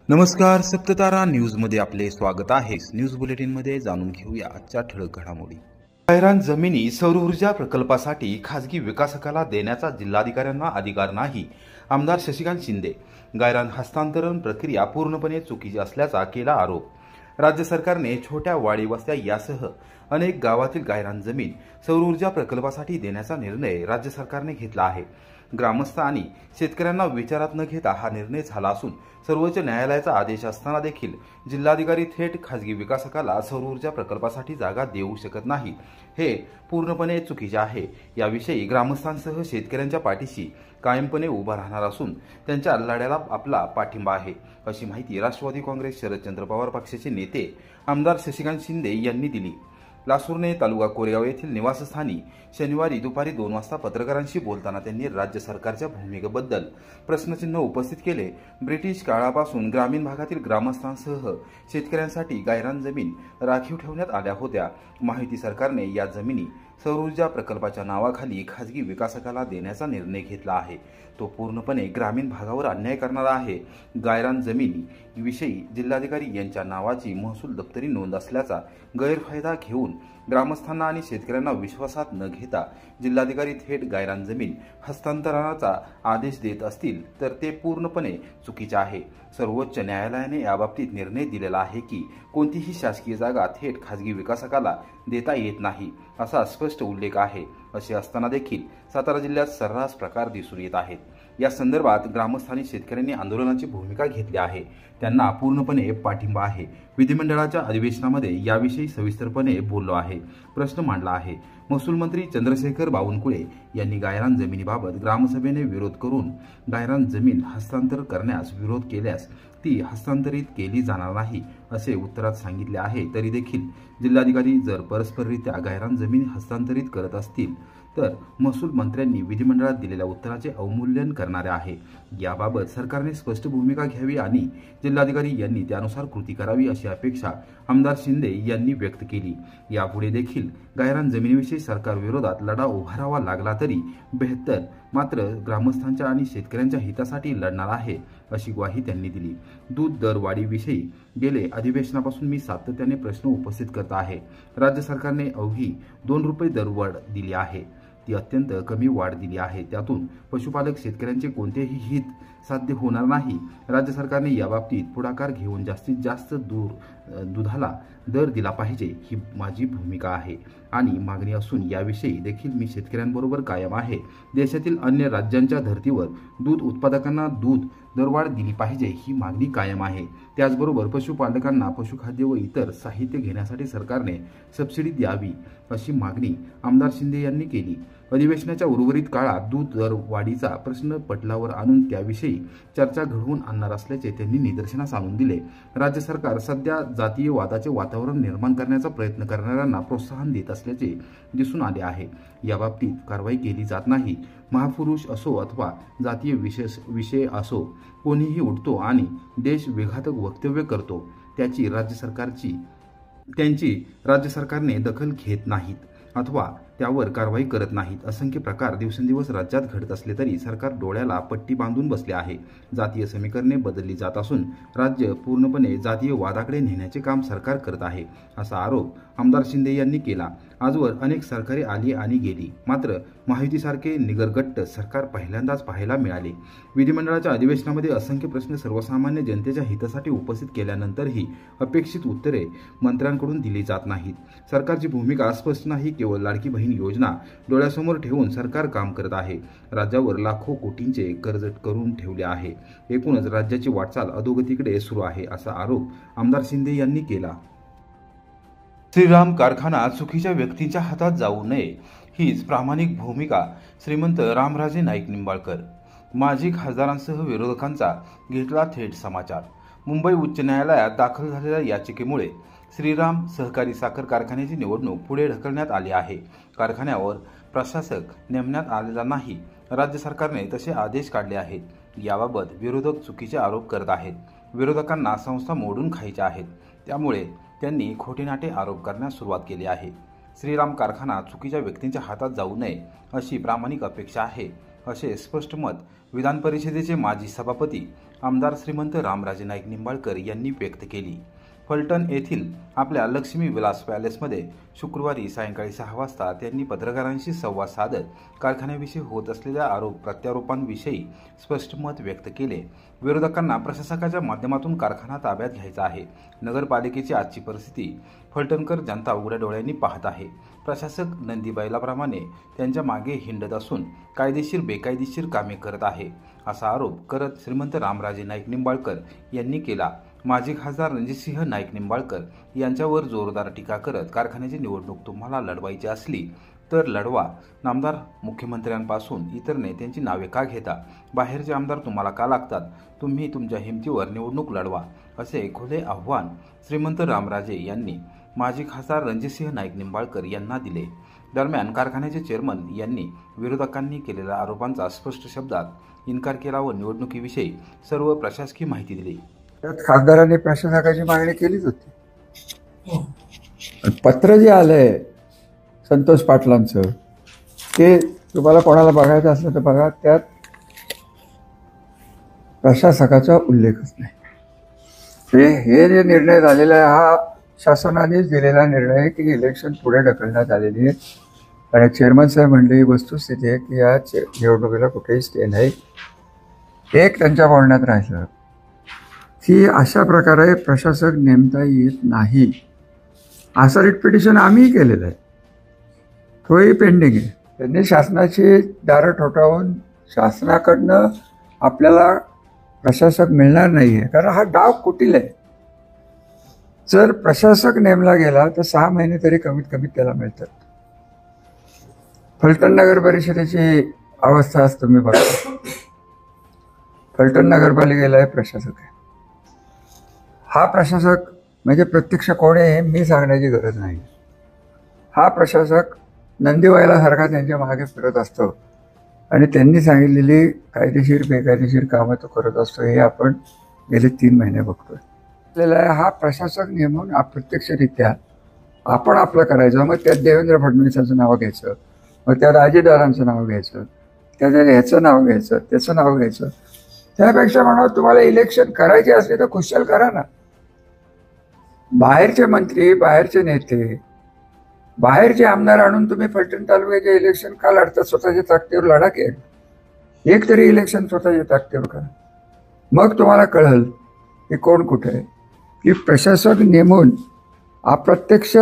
नमस्कार, सप्ततारा न्यूजमध्ये आपले स्वागत आहे। न्यूज बुलेटिनमध्ये जाणून घेऊया आजच्या ठळक घडामोडी। गायरान जमिनी सौर ऊर्जा प्रकल्पासाठी खासगी विकासकाला देण्याचा जिल्हाधिकाऱ्यांना अधिकार नाही, आमदार शशिकांत शिंदे। गायरान हस्तांतरण प्रक्रिया पूर्णपणे चुकीची असल्याचा केला आरोप। राज्य सरकारने छोट्या वाडी वस्त्या यासह अनेक गावातील गायरान जमीन सौर ऊर्जा प्रकल्पासाठी देण्याचा निर्णय राज्य सरकारने घेतला आहे। ग्रामस्थ आणि शेतकऱ्यांना विचारात न घेता हा निर्णय झाला असून सर्वोच्च न्यायालयाचा आदेश असताना देखील जिल्हाधिकारी थेट खासगी विकासकाला सौर ऊर्जा प्रकल्पासाठी जागा देऊ शकत नाही, हे पूर्णपणे चुकीचे आहे। याविषयी ग्रामस्थांसह शेतकऱ्यांच्या पाठीशी कायमपणे उभा राहणार असून त्यांच्या लढ्याला आपला पाठिंबा आहे, अशी माहिती राष्ट्रवादी काँग्रेस शरदचंद्र पवार पक्षाचे नेते आमदार शशिकांत शिंदे यांनी दिली। लासूरने तालुका कोरेगाव येथील निवासस्थानी शनिवारी दुपारी 2 वाजता पत्रकारांशी बोलताना त्यांनी राज्य सरकारच्या भूमिकेबद्दल प्रश्नचिन्ह उपस्थित केले। ब्रिटिश काळापासून ग्रामीण भागातील ग्रामस्थांसह शेतकऱ्यांसाठी गायरान जमीन राखीव ठेवण्यात आल्या होत्या। माहिती सरकारने या जमिनी सौर ऊर्जा प्रकल्पाच्या नावाखाली खासगी विकासकाला देण्याचा निर्णय घेतला आहे। तो पूर्णपणे ग्रामीण भागावर अन्याय करणारा आहे। गायरान जमिनी विषयी जिल्हाधिकारी यांच्या नावाची महसूल दप्तरी नोंद असल्याचा गैरफायदा घेऊन ग्रामस्थांना आणि शेतकऱ्यांना विश्वासात न घेता जिल्हाधिकारी थेट गायरान जमीन हस्तांतरणाचा आदेश देत असतील तर ते पूर्णपणे चुकीचे आहे। सर्वोच्च न्यायालयाने याबाबतीत निर्णय दिलेला आहे की कोणतीही शासकीय जागा थेट खासगी विकासकाला देता येत नाही, असा स्पष्ट उल्लेख आहे। असे असताना देखील सातारा जिल्ह्यात सर्रास प्रकार दिसून येत आहेत। या संदर्भात ग्रामस्थांनी शेतकऱ्यांनी आंदोलनाची भूमिका घेतली आहे, त्यांना पूर्णपणे पाठिंबा आहे। विधिमंडळाच्या अधिवेशनामध्ये याविषयी सविस्तरपणे बोललो आहे, प्रश्न मांडला आहे। महसूल मंत्री चंद्रशेखर बावनकुळे यांनी गायरान जमिनीबाबत ग्रामसभेने विरोध करून गायरान जमीन हस्तांतर करण्यास विरोध केल्यास ती हस्तांतरित केली जाणार नाही, असे उत्तरात सांगितले आहे। तरी देखील जिल्हाधिकारी जर परस्पररित्या गायरान जमीन हस्तांतरित करत असतील तर महसूल मंत्र्यांनी विधिमंडळात दिलेल्या उत्तराचे अवमूल्यन करणारे आहे। याबाबत सरकारने स्पष्ट भूमिका घ्यावी आणि जिल्हाधिकारी यांनी त्यानुसार कृती करावी, अशी अपेक्षा आमदार शिंदे यांनी व्यक्त केली। यापुढे देखील गायरान जमिनीविषयी सरकार विरोधात लढा उभारावा लागला तरी बेहतर, मात्र ग्रामस्थांच्या आणि शेतकऱ्यांच्या हितासाठी लढणार आहे, अशी ग्वाही त्यांनी दिली। दूध दरवाढीविषयी गेले अधिवेशनापासून मी सातत्याने प्रश्न उपस्थित करत आहे। राज्य सरकारने अवघी 2 रुपये दरवाढ दिली आहे, ती अत्यंत कमी वाढ दिली आहे। त्यातून पशुपालक शेतकऱ्यांचे कोणतेही हित साध्य होणार नाही। राज्य सरकारने याबाबतीत पुढाकार घेऊन जास्तीत जास्त दुधाला दर दिला पाहिजे, ही माझी भूमिका आहे आणि मागणी असून याविषयी देखील मी शेतकऱ्यांबरोबर कायम आहे। देशातील अन्य राज्यांच्या धर्तीवर दूध उत्पादकांना दूध दरवाढ दिली पाहिजे, ही मागणी कायम आहे। त्याचबरोबर पशुपालकांना पशुखाद्य व इतर साहित्य घेण्यासाठी सरकारने सबसिडी द्यावी, अशी मागणी आमदार शिंदे यांनी केली। अधिवेशनाच्या उर्वरित काळात दूध दरवाढीचा प्रश्न पटलावर आणून त्याविषयी चर्चा घडवून आणणार असल्याचे त्यांनी निदर्शनास आणून दिले। राज्य सरकार सध्या जातीय वादाचे वातावरण निर्माण करण्याचा प्रयत्न करणाऱ्यांना प्रोत्साहन देत असल्याचे दिसून आले आहे। याबाबतीत कारवाई केली जात नाही। महापुरुष असो अथवा जातीय विषय असो, कोणीही उठतो आणि देश विघातक वक्तव्य करतो, त्यांची राज्य सरकारने दखल घेत नाहीत अथवा त्यावर कारवाई करत नाहीत। असंख्य प्रकार दिवसेंदिवस राज्यात घडत असले तरी सरकार डोळ्याला पट्टी बांधून बसले आहे। जातीय समीकरणे बदलली जात असून राज्य पूर्णपणे जातीय वादाकडे नेण्याचे काम सरकार करत आहे, असा आरोप आमदार शिंदे यांनी केला। आजवर अनेक सरकारे आली आणि गेली, मात्र महायुतीसारखे निगरगट्ट सरकार पहिल्यांदाच पाहायला मिळाले। विधिमंडळाच्या अधिवेशनामध्ये असंख्य प्रश्न सर्वसामान्य जनतेच्या हितासाठी उपस्थित केल्यानंतरही अपेक्षित उत्तरे मंत्र्यांकडून दिली जात नाहीत। सरकारची भूमिका स्पष्ट नाही। केवळ लाडकी बहीण योजना डोळ्यासमोर ठेवून सरकार काम करत आहे। राज्यावर लाखो कोटींचे कर्ज करून ठेवले आहे। एकूणच राज्याची वाटचाल अधोगतीकडे सुरू आहे, असा आरोप आमदार शिंदे यांनी केला। श्रीराम कारखाना चुकीच्या व्यक्तींच्या हातात जाऊ नये, हीच प्रामाणिक भूमिका श्रीमंत रामराजे नाईक निंबाळकर। माजी खासदारांसह विरोधकांचा घेतला थेट समाचार। मुंबई उच्च न्यायालयात दाखल झालेल्या याचिकेमुळे श्रीराम सहकारी साखर कारखान्याची निवडणूक पुढे ढकलण्यात आली आहे। कारखान्यावर प्रशासक नेमण्यात आलेला नाही, राज्य सरकारने तसे आदेश काढले आहेत। याबाबत विरोधक चुकीचे आरोप करत आहेत। विरोधकांना संस्था मोडून खायच्या आहेत, त्यामुळे त्यांनी खोटेनाटे आरोप करण्यास सुरुवात केली आहे। श्रीराम कारखाना चुकीच्या व्यक्तींच्या हातात जाऊ नये, अशी प्रामाणिक अपेक्षा आहे। असे स्पष्ट मत विधान परिषदेचे माजी सभापती आमदार श्रीमंत रामराजे नाईक निंबाळकर यांनी व्यक्त केली। फलटण येथील आपल्या लक्ष्मी विलास पॅलेसमध्ये शुक्रवारी सायंकाळी 6 वाजता त्यांनी पत्रकारांशी संवाद साधत कारखान्याविषयी होत असलेल्या आरोप प्रत्यारोपांविषयी स्पष्ट मत व्यक्त केले। विरोधकांना प्रशासकाच्या माध्यमातून कारखाना ताब्यात घ्यायचा आहे। नगरपालिकेची आजची परिस्थिती फलटणकर जनता उघड्या डोळ्यांनी पाहत आहे। प्रशासक नंदी बैलाप्रमाणे त्यांच्या मागे हिंडत असून कायदेशीर बेकायदेशीर कामे करत आहे, असा आरोप करत श्रीमंत रामराजे नाईक निंबाळकर यांनी केला। माजी खासदार रणजितसिंह नाईक निंबाळकर यांच्यावर जोरदार टीका करत कारखान्याची निवडणूक तुम्हाला लढवायची असली तर लढवा, नामदार मुख्यमंत्र्यांपासून इतर नेत्यांची नावे का घेता, बाहेरचे आमदार तुम्हाला का लागतात, तुम्ही तुमच्या हिमतीवर निवडणूक लढवा, असे खुले आव्हान श्रीमंत रामराजे यांनी माजी खासदार रणजितसिंह नाईक निंबाळकर यांना दिले। दरम्यान कारखान्याचे चेअरमन यांनी विरोधकांनी केलेल्या आरोपांचा स्पष्ट शब्दात इन्कार केला व निवडणुकीविषयी सर्व प्रशासकीय माहिती दिली। त्यात खासदारांनी प्रशासकाची मागणी केलीच होती। पत्र जे आलंय संतोष पाटलांचं, ते तुम्हाला कोणाला बघायचं असलं तर बघा, त्यात प्रशासकाचा उल्लेखच नाही। हे जे निर्णय झालेला आहे हा शासनानेच दिलेला निर्णय आहे की इलेक्शन पुढे ढकलण्यात आलेली आहे। आणि चेअरमन साहेब म्हणले ही वस्तुस्थिती आहे की या निवडणुकीला कुठेही स्टे नाही। एक त्यांच्या बोलण्यात राहिलं की अशा प्रकारे प्रशासक नेमता येत नाही, असं रिट पिटिशन आम्हीही केलेलं आहे, तोही पेंडिंग आहे। त्यांनी शासनाची दारं ठोठावून शासनाकडनं आपल्याला प्रशासक मिळणार नाही आहे, कारण हा डाव कुटील आहे। जर प्रशासक नेमला गेला तर 6 महिने तरी कमीत कमी त्याला मिळतात। फलटण नगर परिषदेची अवस्था आज तुम्ही बघा, फलटण नगरपालिकेला आहे प्रशासक आहे। हा प्रशासक म्हणजे प्रत्यक्ष कोण आहे हे मी सांगण्याची गरज नाही। हा प्रशासक नंदीवायलासारखा त्यांच्या मागे फिरत असतो आणि त्यांनी सांगितलेली कायदेशीर बेकायदेशीर कामं तो करत असतो, हे आपण गेले 3 महिने बघतोय। हा प्रशासक नेमून अप्रत्यक्षरित्या आपण आपलं करायचं, मग त्यात देवेंद्र फडणवीसांचं नाव घ्यायचं, मग त्यात अजितदादांचं नाव घ्यायचं, त्यात ह्याचं नाव घ्यायचं, त्याचं नाव घ्यायचं। त्यापेक्षा म्हणा तुम्हाला इलेक्शन करायचे असले तर खुशाल करा ना। बाहेरचे मंत्री, बाहेरचे नेते, बाहेरचे आमदार आणून तुम्ही फलटण तालुक्याचे इलेक्शन का लढतात? स्वतःच्या ताकदीवर लढा की एक तरी इलेक्शन स्वतःच्या ताकदीवर करा, मग तुम्हाला कळेल की कोण कुठे आहे। की प्रशासक नेमून अप्रत्यक्ष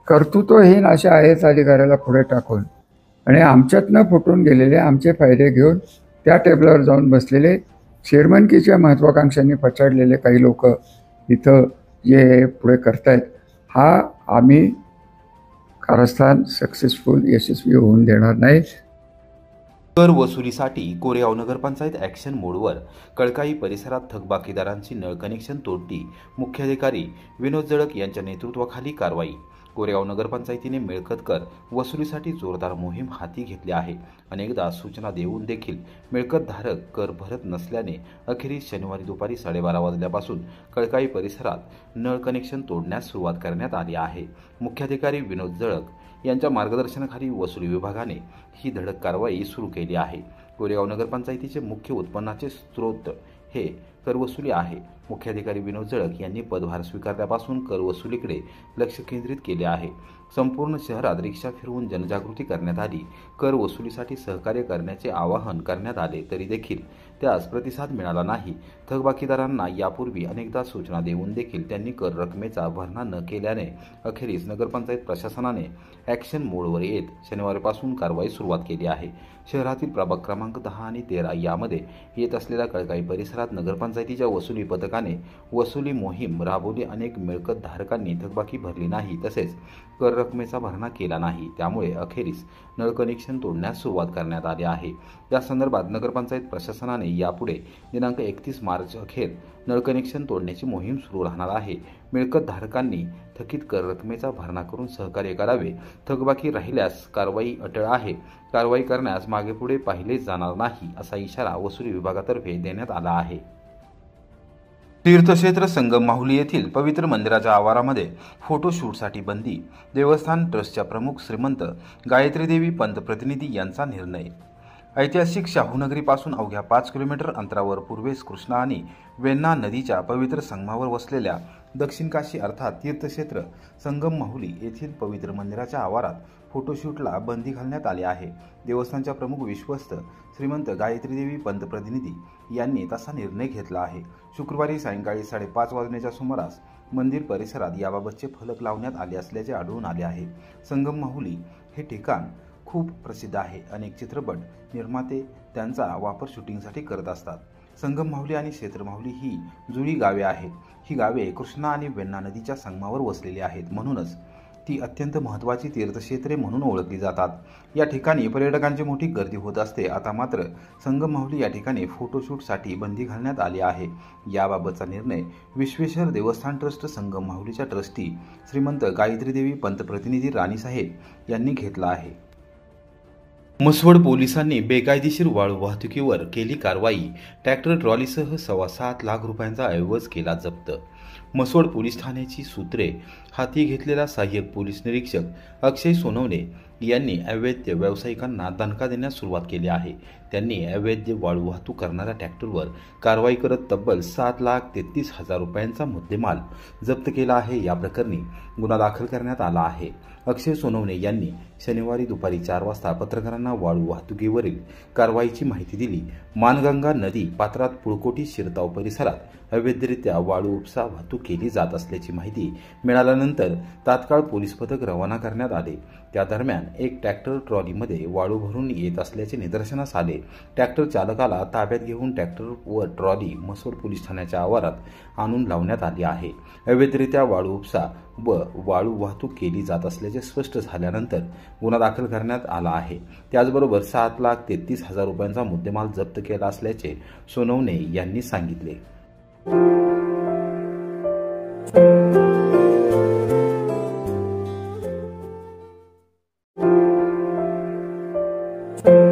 कर्तृत्वहीन अशा IAS अधिकाऱ्याला पुढे टाकून आणि आमच्यातनं फुटून गेलेले आमचे फायदे घेऊन त्या टेबलावर जाऊन बसलेले चेअरमनकीच्या महत्त्वाकांक्षांनी पछाडलेले काही लोक इथं जे पुढे करतायत, हा आम्ही कारस्थान सक्सेसफुल यशस्वी होऊन देणार नाही। कर वसुलीसाठी कोरेगाव नगरपंचायत ॲक्शन मोडवर कळकाई परिसरात थकबाकीदारांची नळ कनेक्शन तोडली। मुख्याधिकारी विनोद जळक यांच्या नेतृत्वाखाली कारवाई। कोरेगाव नगरपंचायतीने मिळकत कर वसुलीसाठी जोरदार मोहीम हाती घेतली आहे। अनेकदा सूचना देऊन देखील मिळकतधारक कर भरत नसल्याने अखेरीस शनिवारी दुपारी 12:30 वाजल्यापासून कळकाई परिसरात नळ कनेक्शन तोडण्यास सुरुवात करण्यात आली आहे। मुख्याधिकारी विनोद जळक यांच्या मार्गदर्शनाखाली वसुली विभागाने ही धडक कारवाई सुरू केली आहे। कोरेगाव नगरपंचायतीचे मुख्य उत्पन्नाचे स्रोत हे करवसुली आहे। मुख्याधिकारी विनोद जळक यांनी पदभार स्वीकारल्यापासून करवसुलीकडे लक्ष केंद्रित केले आहे। संपूर्ण शहरात रिक्षा फिरवून जनजागृती करण्यात आली। कर वसुलीसाठी सहकार्य करण्याचे आवाहन करण्यात आले तरी देखील त्यास प्रतिसाद मिळाला नाही। थकबाकीदारांना यापूर्वी अनेकदा सूचना देऊन देखील त्यांनी कर रकमेचा भरणा न केल्याने अखेरीस नगरपंचायत प्रशासनाने ॲक्शन मोडवर येत शनिवारपासून कारवाई सुरुवात केली आहे। शहरातील प्रभाग क्रमांक 10 आणि 13 यामध्ये येत असलेल्या कळकाई परिसरात नगरपंचायतीच्या वसुली पथकाने वसुली मोहीम राबवली। अनेक मिळकतधारकांनी थकबाकी भरली नाही तसेच कर रकमेचा भरणा केला नाही, त्यामुळे अखेरीस नळ कनेक्शन तोडण्यास सुरुवात करण्यात आली आहे। या संदर्भात नगरपंचायत प्रशासनाने यापुढे दिनांक 31 मार्च अखेर नळ कनेक्शन तोडण्याची मोहीम सुरू राहणार आहे। मिळकतधारकांनी थकीत कर रकमेचा भरणा करून सहकार्य करावे। थकबाकी राहिल्यास कारवाई अटळ आहे। कारवाई करण्यास मागे पुढे पाहिले जाणार नाही, असा इशारा वसुली विभागातर्फे देण्यात आला आहे। तीर्थक्षेत्र संगम माहुली येथील पवित्र मंदिराच्या आवारामध्ये फोटोशूटसाठी बंदी। देवस्थान ट्रस्टच्या प्रमुख श्रीमंत गायत्री देवी पंत प्रतिनिधी यांचा निर्णय। ऐतिहासिक शाहूनगरीपासून अवघ्या 5 किलोमीटर अंतरावर पूर्वेस कृष्णा आणि वेण्णा नदीच्या पवित्र संगमावर वसलेल्या दक्षिण काशी अर्थात तीर्थक्षेत्र संगम माहुली येथील पवित्र मंदिराच्या आवारात फोटोशूटला बंदी घालण्यात आली आहे। देवस्थानच्या प्रमुख विश्वस्त श्रीमंत गायत्री देवी पंत प्रतिनिधी यांनी तसा निर्णय घेतला आहे। शुक्रवारी सायंकाळी 5:30 वाजण्याच्या सुमारास मंदिर परिसरात याबाबतचे फलक लावण्यात आले असल्याचे आढळून आले आहे। संगम माहुली हे ठिकाण खूप प्रसिद्ध आहे। अनेक चित्रपट निर्माते त्यांचा वापर शूटिंगसाठी करत असतात। संगम माहुली आणि क्षेत्र माहुली ही जुळी गावे आहेत। ही गावे कृष्णा आणि वेण्णा नदीच्या संगमावर वसलेली आहेत, म्हणूनच ती अत्यंत महत्त्वाची तीर्थक्षेत्रे म्हणून ओळखली जातात। या ठिकाणी पर्यटकांची मोठी गर्दी होत असते। आता मात्र संगम माहुली या ठिकाणी फोटोशूटसाठी बंदी घालण्यात आली आहे। याबाबतचा निर्णय विश्वेश्वर देवस्थान ट्रस्ट संगम माहुलीच्या ट्रस्टी श्रीमंत गायत्री देवी पंत प्रतिनिधी राणीसाहेब यांनी घेतला आहे। म्हसवड पोलिसांनी बेकायदेशीर वाळू वाहतुकीवर केली कारवाई। ट्रॅक्टर ट्रॉलीसह 7.25 लाख रुपयांचा ऐवज केला जप्त। म्हसवड पोलीस ठाण्याची सूत्रे हाती घेतलेला सहाय्यक पोलीस निरीक्षक अक्षय सोनवणे यांनी अवैध व्यावसायिकांना दणका देण्यास सुरुवात केली आहे। त्यांनी अवैध वाळू वाहतूक करणाऱ्या ट्रॅक्टरवर कारवाई करत तब्बल 7,33,000 रुपयांचा मुद्देमाल जप्त केला आहे। या प्रकरणी गुन्हा दाखल करण्यात आला आहे। अक्षय सोनवणे यांनी शनिवारी दुपारी 4 वाजता पत्रकारांना वाळू वाहतुकीवरील कारवाईची माहिती दिली। मानगंगा नदी पात्रात पुळकोटी शिरताव परिसरात अवैधरित्या वाळू उपसा वाहतूक केली जात असल्याची माहिती मिळाल्यानंतर तात्काळ पोलीस पथक रवाना करण्यात आले। त्या दरम्यान एक ट्रॅक्टर ट्रॉलीमध्ये वाळू भरून येत असल्याचे निदर्शनास आले। ट्रॅक्टर चालकाला ताब्यात घेऊन ट्रॅक्टर व ट्रॉली म्हसवड पोलीस ठाण्याच्या आवारात आणून लावण्यात आली आहे। अवैधरित्या वाळू उपसा व वाळू वाहतूक केली जात असल्याचे स्पष्ट झाल्यानंतर गुन्हा दाखल करण्यात आला आहे। त्याचबरोबर 7,33,000 रुपयांचा मुद्देमाल जप्त केला असल्याचे सोनवणे यांनी सांगितले। you